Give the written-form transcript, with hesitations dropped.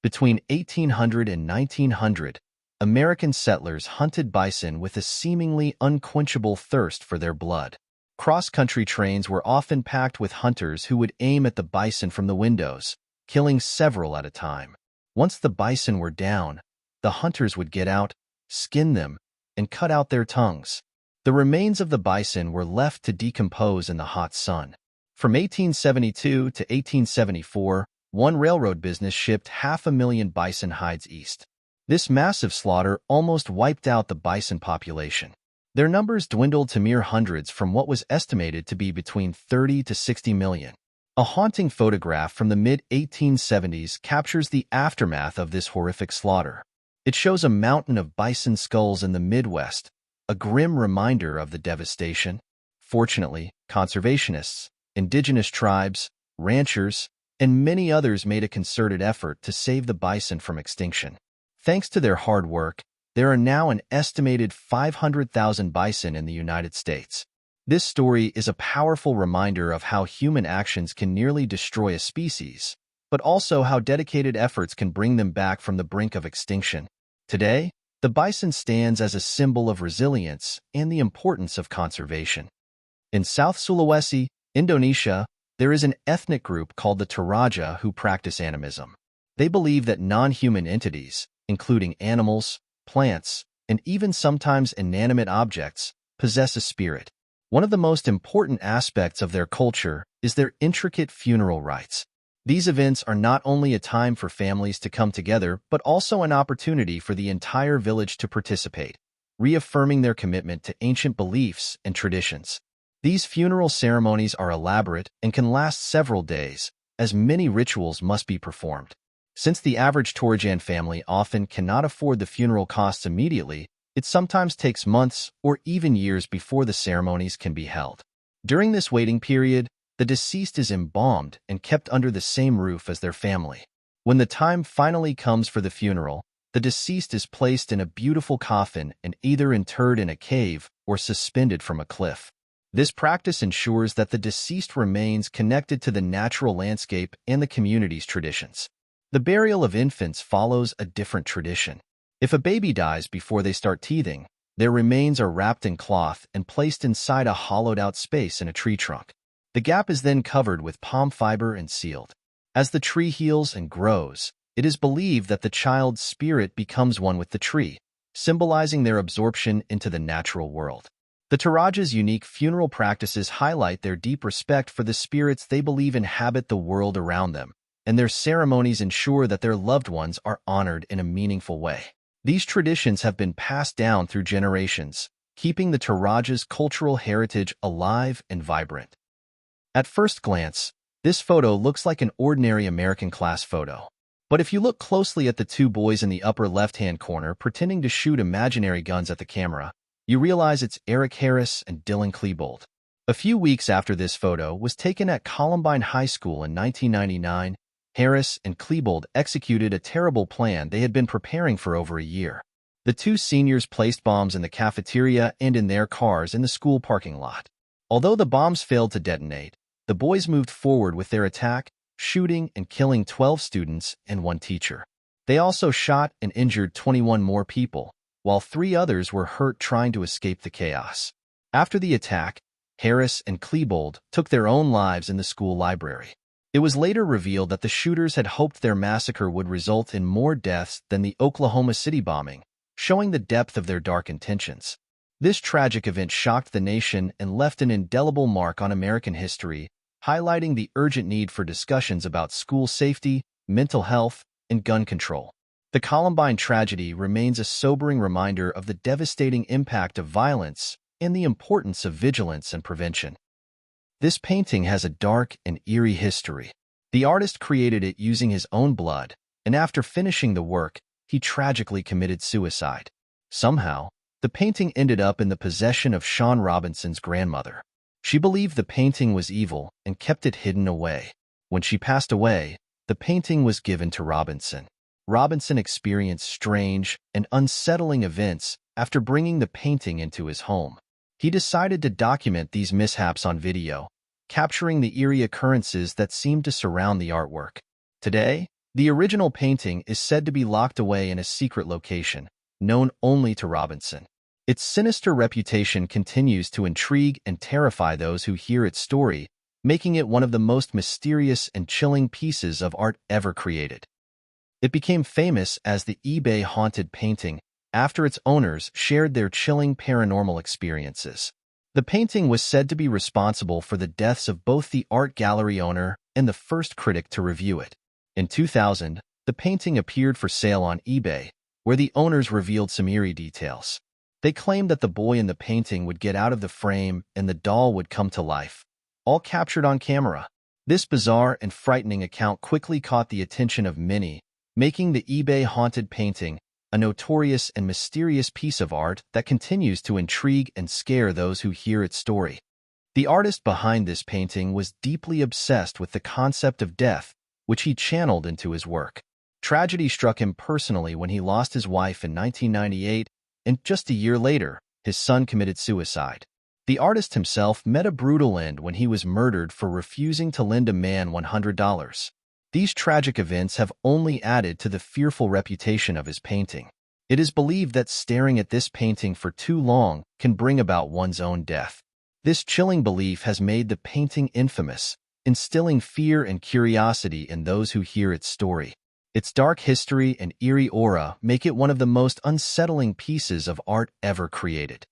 Between 1800 and 1900, American settlers hunted bison with a seemingly unquenchable thirst for their blood. Cross-country trains were often packed with hunters who would aim at the bison from the windows, killing several at a time. Once the bison were down, the hunters would get out, skin them, and cut out their tongues. The remains of the bison were left to decompose in the hot sun. From 1872 to 1874, one railroad business shipped 500,000 bison hides east. This massive slaughter almost wiped out the bison population. Their numbers dwindled to mere hundreds from what was estimated to be between 30 to 60 million. A haunting photograph from the mid-1870s captures the aftermath of this horrific slaughter. It shows a mountain of bison skulls in the Midwest, a grim reminder of the devastation. Fortunately, conservationists, indigenous tribes, ranchers, and many others made a concerted effort to save the bison from extinction. Thanks to their hard work, there are now an estimated 500,000 bison in the United States. This story is a powerful reminder of how human actions can nearly destroy a species, but also how dedicated efforts can bring them back from the brink of extinction. Today, the bison stands as a symbol of resilience and the importance of conservation. In South Sulawesi, Indonesia, there is an ethnic group called the Toraja who practice animism. They believe that non-human entities, including animals, plants, and even sometimes inanimate objects, possess a spirit. One of the most important aspects of their culture is their intricate funeral rites. These events are not only a time for families to come together, but also an opportunity for the entire village to participate, reaffirming their commitment to ancient beliefs and traditions. These funeral ceremonies are elaborate and can last several days, as many rituals must be performed. Since the average Torajan family often cannot afford the funeral costs immediately, it sometimes takes months or even years before the ceremonies can be held. During this waiting period, the deceased is embalmed and kept under the same roof as their family. When the time finally comes for the funeral, the deceased is placed in a beautiful coffin and either interred in a cave or suspended from a cliff. This practice ensures that the deceased remains connected to the natural landscape and the community's traditions. The burial of infants follows a different tradition. If a baby dies before they start teething, their remains are wrapped in cloth and placed inside a hollowed-out space in a tree trunk. The gap is then covered with palm fiber and sealed. As the tree heals and grows, it is believed that the child's spirit becomes one with the tree, symbolizing their absorption into the natural world. The Toraja's unique funeral practices highlight their deep respect for the spirits they believe inhabit the world around them, and their ceremonies ensure that their loved ones are honored in a meaningful way. These traditions have been passed down through generations, keeping the Toraja's cultural heritage alive and vibrant. At first glance, this photo looks like an ordinary American class photo. But if you look closely at the two boys in the upper left-hand corner pretending to shoot imaginary guns at the camera, you realize it's Eric Harris and Dylan Klebold. A few weeks after this photo was taken at Columbine High School in 1999, Harris and Klebold executed a terrible plan they had been preparing for over a year. The two seniors placed bombs in the cafeteria and in their cars in the school parking lot. Although the bombs failed to detonate, the boys moved forward with their attack, shooting and killing 12 students and one teacher. They also shot and injured 21 more people, while 3 others were hurt trying to escape the chaos. After the attack, Harris and Klebold took their own lives in the school library. It was later revealed that the shooters had hoped their massacre would result in more deaths than the Oklahoma City bombing, showing the depth of their dark intentions. This tragic event shocked the nation and left an indelible mark on American history, highlighting the urgent need for discussions about school safety, mental health, and gun control. The Columbine tragedy remains a sobering reminder of the devastating impact of violence and the importance of vigilance and prevention. This painting has a dark and eerie history. The artist created it using his own blood, and after finishing the work, he tragically committed suicide. Somehow, the painting ended up in the possession of Sean Robinson's grandmother. She believed the painting was evil and kept it hidden away. When she passed away, the painting was given to Robinson. Robinson experienced strange and unsettling events after bringing the painting into his home. He decided to document these mishaps on video, capturing the eerie occurrences that seemed to surround the artwork. Today, The original painting is said to be locked away in a secret location, known only to Robinson. Its sinister reputation continues to intrigue and terrify those who hear its story, making it one of the most mysterious and chilling pieces of art ever created. It became famous as the eBay haunted painting after its owners shared their chilling paranormal experiences. The painting was said to be responsible for the deaths of both the art gallery owner and the first critic to review it. In 2000, the painting appeared for sale on eBay, where the owners revealed some eerie details. They claimed that the boy in the painting would get out of the frame and the doll would come to life, all captured on camera. This bizarre and frightening account quickly caught the attention of many, making the eBay haunted painting a notorious and mysterious piece of art that continues to intrigue and scare those who hear its story. The artist behind this painting was deeply obsessed with the concept of death, which he channeled into his work. Tragedy struck him personally when he lost his wife in 1998, and just a year later, his son committed suicide. The artist himself met a brutal end when he was murdered for refusing to lend a man $100. These tragic events have only added to the fearful reputation of his painting. It is believed that staring at this painting for too long can bring about one's own death. This chilling belief has made the painting infamous, instilling fear and curiosity in those who hear its story. Its dark history and eerie aura make it one of the most unsettling pieces of art ever created.